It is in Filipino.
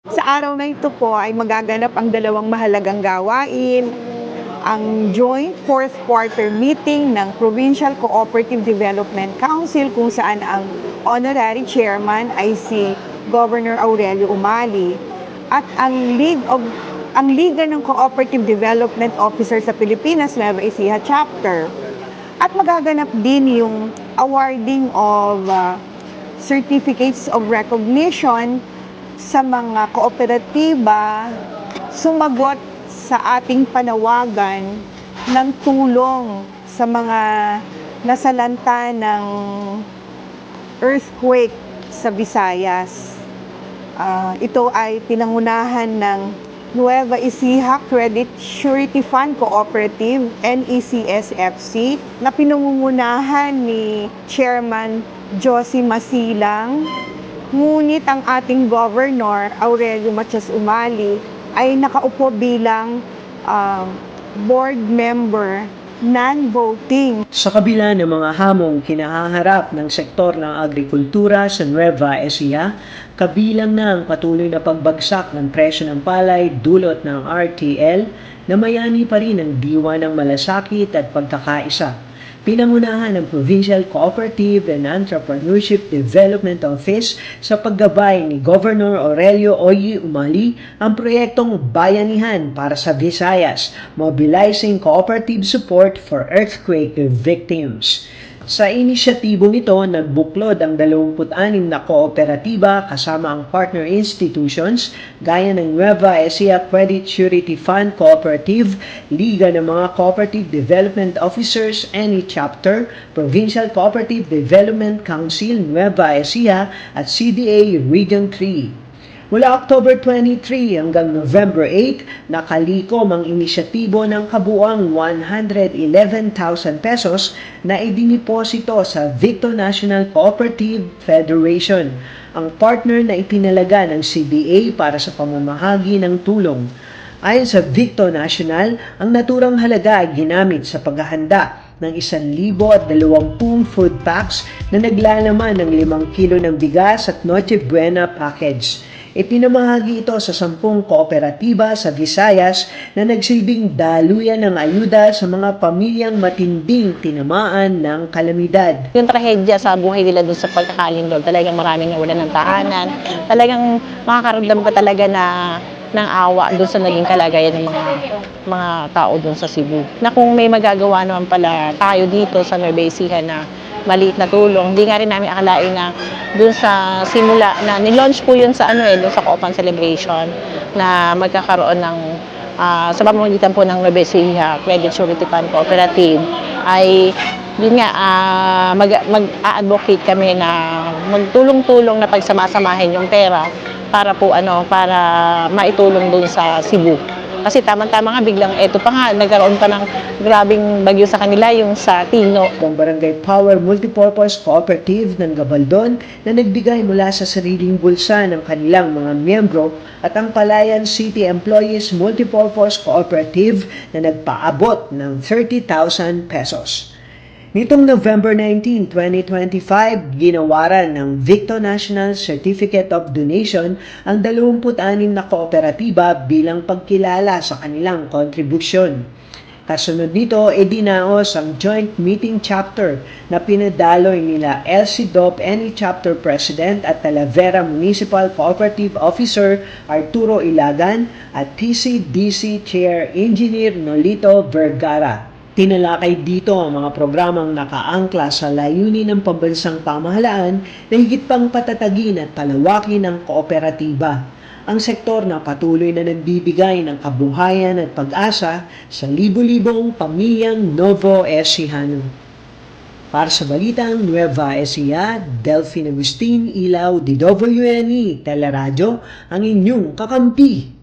Sa araw na ito po ay magaganap ang dalawang mahalagang gawain, ang joint fourth quarter meeting ng Provincial Cooperative Development Council kung saan ang honorary chairman ay si Governor Aurelio Umali at ang Liga ng Cooperative Development Officer sa Pilipinas, Nueva Ecija Chapter. At magaganap din yung awarding of certificates of recognition sa mga kooperatiba sumagot sa ating panawagan ng tulong sa mga nasalanta ng earthquake sa Visayas. Ito ay pinangunahan ng Nueva Ecija Credit Surety Fund Cooperative, NECSFC, na pinangungunahan ni Chairman Josie Masilang. Ngunit ang ating Governor, Aurelio Matias Umali, ay nakaupo bilang board member, non-voting. Sa kabila ng mga hamong kinahaharap ng sektor ng agrikultura sa Nueva Ecija, kabilang na ang patuloy na pagbagsak ng presyo ng palay dulot ng RTL, namayani pa rin ang diwa ng malasakit at pagkakaisa. Pinangunahan ng Provincial Cooperative and Entrepreneurship Development Office sa paggabay ni Governor Aurelio Oye Umali ang proyektong Bayanihan para sa Visayas, Mobilizing Cooperative Support for Earthquake Victims. Sa inisyatibong ito, nagbuklod ang 26 na kooperatiba kasama ang partner institutions gaya ng Nueva Ecija Credit Surety Fund Cooperative, Liga ng mga Cooperative Development Officers, NE Chapter, Provincial Cooperative Development Council Nueva Ecija at CDA Region 3. Mula October 23 hanggang November 8, nakalikom ang inisyatibo ng kabuang 111,000 pesos na idiniposito sa Victo National Cooperative Federation, ang partner na ipinalaga ng CDA para sa pamamahagi ng tulong. Ayon sa Victo National, ang naturang halaga ay ginamit sa paghahanda ng 1,020 food packs na naglalaman ng 5 kilo ng bigas at Noche Buena package. Ipinamahagi ito sa 10 kooperatiba sa Visayas na nagsilbing daluyan ng ayuda sa mga pamilyang matinding tinamaan ng kalamidad. Yung trahedya sa buhay nila doon sa pagkakalindol, talagang maraming nawalan ng tahanan. Talagang makakaramdam ka talaga ng awa doon sa naging kalagayan ng mga tao doon sa Cebu. Na kung may magagawa naman pala tayo dito sa Nueva Ecija na maliit na tulong, hindi nga rin namin akalain na doon sa simula na nilaunch po yun sa doon sa Coopan Celebration na magkakaroon ng sa pamamagitan po ng Nueva Ecija Credit Surety Fund Cooperative ay yun nga mag-advocate kami na magtulong-tulong na pagsamasamahin yung pera para po para maitulong doon sa Cebu. Kasi tama-tama nga biglang eto pa nga nagkaroon pa ng grabing bagyo sa kanila yung sa Tino. Ang Barangay Power Multipurpose Cooperative ng Gabaldon na nagbigay mula sa sariling bulsa ng kanilang mga miyembro at ang Palayan City Employees Multipurpose Cooperative na nagpaabot ng 30,000 pesos. Nitong November 19, 2025, ginawaran ng Victo National Certificate of Donation ang 26 na kooperatiba bilang pagkilala sa kanilang kontribusyon. Kasunod nito, dinaos ang Joint Meeting Chapter na pinadaloy nila LC DOP NE Chapter President at Talavera Municipal Cooperative Officer Arturo Ilagan at PCDC Chair Engineer Nolito Vergara. Tinalakay dito ang mga programang nakaangkla sa layunin ng pambansang pamahalaan na higit pang patatagin at palawakin ang kooperatiba. Ang sektor na patuloy na nagbibigay ng kabuhayan at pag-asa sa libo-libong pamilyang Novo Ecijano. Para sa Balitang Nueva Ecija, Delphine Agustin, Ilaw, DWNE, Teleradyo, ang inyong kakampi.